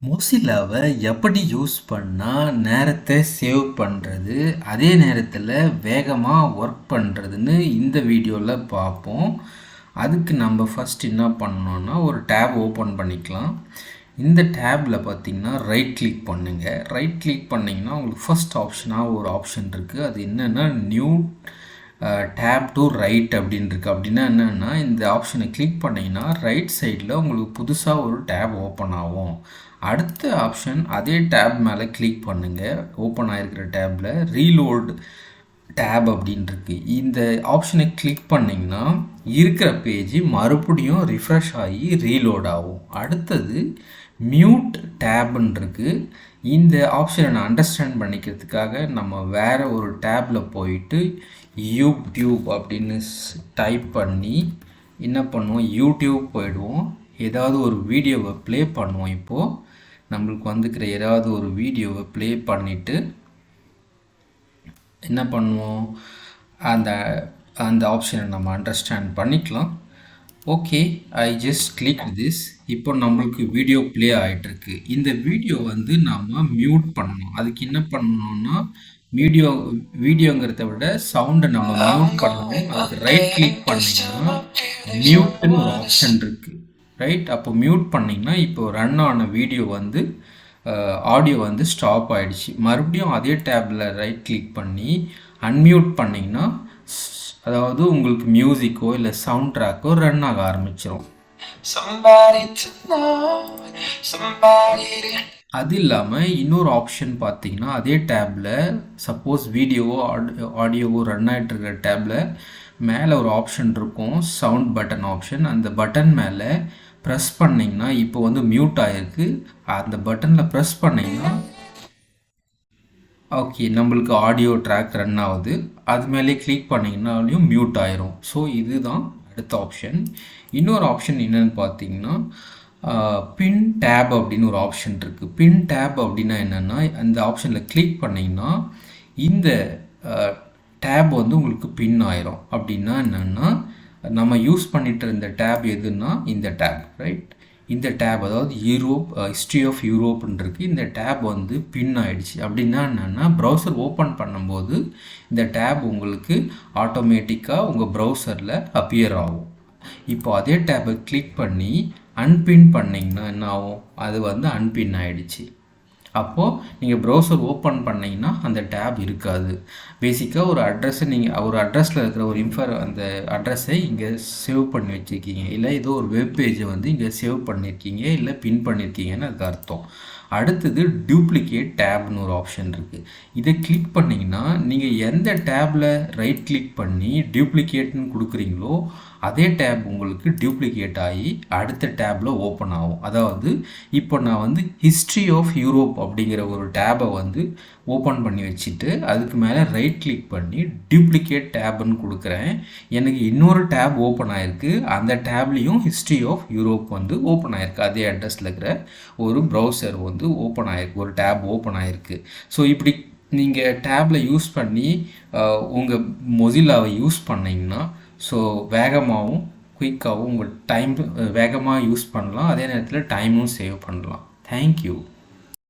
மொசில்லாவை எப்படி யூஸ் பண்ணால் நேரத்தை சேவ் பண்ணுறது அதே நேரத்தில் வேகமாக ஒர்க் பண்ணுறதுன்னு இந்த வீடியோவில் பார்ப்போம். அதுக்கு நம்ம ஃபஸ்ட் என்ன பண்ணணும்னா ஒரு டேப் ஓப்பன் பண்ணிக்கலாம். இந்த டேப்பில் பார்த்திங்கன்னா ரைட் கிளிக் பண்ணுங்கள். ரைட் கிளிக் பண்ணிங்கன்னா உங்களுக்கு ஃபஸ்ட் ஆப்ஷனாக ஒரு ஆப்ஷன் இருக்குது. அது என்னென்னா நியூ டேப் டு ரைட் அப்படின்னு இருக்குது. அப்படின்னா என்னென்னா இந்த ஆப்ஷனை கிளிக் பண்ணிங்கன்னா ரைட் சைடில் உங்களுக்கு புதுசாக ஒரு டேப் ஓப்பன் ஆகும். அடுத்த ஆப்ஷன் அதே டேப் மேலே கிளிக் பண்ணுங்கள். ஓப்பன் ஆகிருக்கிற டேப்பில் ரீலோட் டேப் அப்படின்னு இருக்கு. இந்த ஆப்ஷனை கிளிக் பண்ணிங்கன்னா இருக்கிற பேஜ் மறுபடியும் ரிஃப்ரெஷ் ஆகி ரீலோட் ஆகும். அடுத்தது மியூட் டேப்னு இருக்குது. இந்த ஆப்ஷனை நான் அண்டர்ஸ்டாண்ட் பண்ணிக்கிறதுக்காக நம்ம வேறு ஒரு டேப்பில் போயிட்டு யூடியூப் அப்படின்னு டைப் பண்ணி என்ன பண்ணுவோம், யூடியூப் போயிடுவோம். ஏதாவது ஒரு வீடியோவை ப்ளே பண்ணுவோம். இப்போது நம்மளுக்கு வந்துக்கிற ஏதாவது ஒரு வீடியோவை ப்ளே பண்ணிவிட்டு என்ன பண்ணுவோம், அந்த அந்த ஆப்ஷனை நம்ம அண்டர்ஸ்டாண்ட் பண்ணிக்கலாம். Okay, I just click this. இப்போ நம்மளுக்கு வீடியோ ப்ளே ஆகிட்டுருக்கு. இந்த வீடியோ வந்து நம்ம மியூட் பண்ணணும். அதுக்கு என்ன பண்ணணும்னா வீடியோங்கிறத விட சவுண்டை நம்ம மியூட் பண்ணணும். அதுக்கு ரைட் கிளிக் பண்ணிங்கன்னா மியூட்னு ஒரு ஆப்ஷன் இருக்குது. ரைட், அப்போ மியூட் பண்ணிங்கன்னா இப்போ ரன் ஆன வீடியோ வந்து ஆடியோ வந்து ஸ்டாப் ஆகிடுச்சு. மறுபடியும் அதே டேப்பில் ரைட் கிளிக் பண்ணி அன்மியூட் பண்ணிங்கன்னா அதாவது உங்களுக்கு மியூசிக்கோ இல்லை சவுண்ட் ட்ராக்கோ ரன் ஆக ஆரம்பிச்சிடும். அது இல்லாமல் இன்னொரு ஆப்ஷன் பார்த்தீங்கன்னா அதே டேப்பில் சப்போஸ் வீடியோவோ ஆடியோவோ ரன் ஆகிட்டு இருக்கிற டேப்பில் மேலே ஒரு ஆப்ஷன் இருக்கும், சவுண்ட் பட்டன் ஆப்ஷன். அந்த பட்டன் மேலே ப்ரெஸ் பண்ணிங்கன்னா இப்போ வந்து மியூட் ஆகிருக்கு. அந்த பட்டனில் ப்ரெஸ் பண்ணிங்கன்னா ஓகே நம்மளுக்கு ஆடியோ ட்ராக் ரன் ஆகுது. அது மேலே கிளிக் பண்ணிங்கனாலையும் மியூட் ஆயிரும். ஸோ இதுதான் அடுத்த ஆப்ஷன். இன்னொரு ஆப்ஷன் என்னென்னு பார்த்தீங்கன்னா பின் டேப் அப்படின்னு ஒரு ஆப்ஷன் இருக்குது. பின் டேப் அப்படின்னா என்னென்னா அந்த ஆப்ஷனில் கிளிக் பண்ணிங்கன்னா இந்த டேப் வந்து உங்களுக்கு பின் ஆயிரும். அப்படின்னா என்னென்னா நம்ம யூஸ் பண்ணிட்டு இருந்த டேப் எதுன்னா இந்த டேப். ரைட், இந்த டேப் அதாவது யூரோப் ஹிஸ்ட்ரி ஆஃப் யூரோப்னு இருக்குது. இந்த டேப் வந்து பின் ஆகிடுச்சு. அப்படின்னா என்னென்னா ப்ரௌசர் ஓப்பன் பண்ணும்போது இந்த டேப் உங்களுக்கு ஆட்டோமேட்டிக்காக உங்கள் ப்ரௌசரில் அப்பியர் ஆகும். இப்போ அதே டேப்பை கிளிக் பண்ணி அன்பின் பண்ணிங்கன்னா என்ன ஆகும், அது வந்து அன்பின் ஆகிடுச்சு. அப்போது நீங்கள் ப்ரௌசர் ஓப்பன் பண்ணிங்கன்னா அந்த டேப் இருக்காது. பேசிக்காக ஒரு அட்ரஸை நீங்கள் ஒரு அட்ரஸில் இருக்கிற ஒரு அந்த அட்ரஸை இங்கே சேவ் பண்ணி வச்சுருக்கீங்க, இல்லை ஏதோ ஒரு வெப் பேஜை வந்து இங்கே சேவ் பண்ணியிருக்கீங்க இல்லை பின் பண்ணியிருக்கீங்கன்னு அதுக்கு அர்த்தம். அடுத்தது டூப்ளிகேட் டேப்னு ஒரு ஆப்ஷன் இருக்குது. இதை கிளிக் பண்ணிங்கன்னா நீங்கள் எந்த டேப்பில் ரைட் கிளிக் பண்ணி டூப்ளிகேட்னு கொடுக்குறீங்களோ அதே டேப் உங்களுக்கு டூப்ளிகேட் ஆகி அடுத்த டேப்பில் ஓப்பன் ஆகும். அதாவது இப்போ நான் வந்து ஹிஸ்ட்ரி ஆஃப் யூரோப் அப்படிங்கிற ஒரு டேப்பை வந்து ஓப்பன் பண்ணி வச்சுட்டு அதுக்கு மேலே ரைட் கிளிக் பண்ணி டூப்ளிகேட் டேப்னு கொடுக்குறேன். எனக்கு இன்னொரு டேப் ஓப்பன் ஆகிருக்கு. அந்த டேப்லேயும் ஹிஸ்ட்ரி ஆஃப் யூரோப் வந்து ஓப்பன் ஆகிருக்கு. அதே அட்ரஸில் இருக்கிற ஒரு ப்ரௌசர் வந்து ஓப்பன் ஆகிருக்கு, ஒரு டேப் ஓப்பன் ஆகிருக்கு. ஸோ இப்படி நீங்கள் டேப்பில் யூஸ் பண்ணி உங்கள் மொசில்லாவை யூஸ் பண்ணிங்கன்னா ஸோ வேகமாகவும் குயிக்காகவும் உங்கள் டைம் வேகமாக யூஸ் பண்ணலாம். அதே நேரத்தில் டைமும் சேவ் பண்ணலாம். தேங்க்யூ.